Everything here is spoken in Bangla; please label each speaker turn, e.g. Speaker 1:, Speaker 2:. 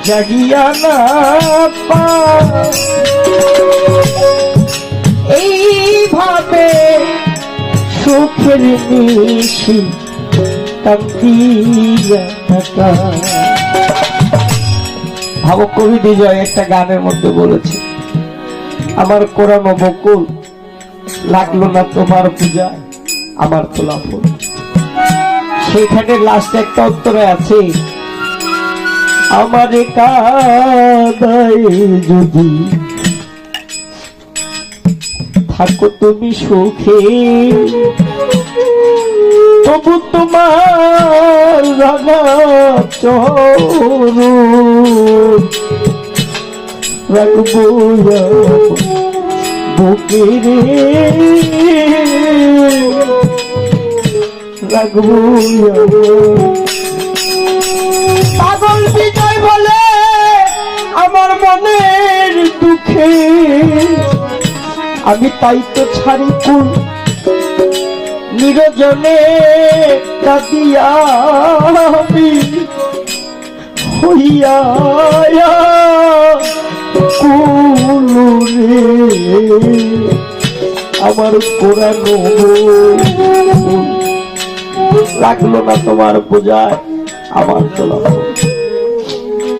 Speaker 1: জাগিয়া না এইভাবে সুখের নিশি কান্দিয়া থাকা। ভাবক কবি বিজয় একটা গানের মধ্যে বলেছে, আমার কোরানো বকুল লাগলো না তোমার পূজায় আমার তোলা ফুল। সেইখানে লাস্ট একটা উত্তরে আছে, আমারে কাঁদায় যদি থাকো তুমি সুখে, তবু তোমার রাঙা চরণ রাখবো বুকে রে, রাখবো। পাগল বিজয় বলে আমার মনের দুঃখে আমি তাই তো ছাড়ি কুল নিরজনে কাঁদিয়া আমি হইয়া কুলুরে আমার কোরানো লাগলো না তোমার পূজায় আমার তোলা।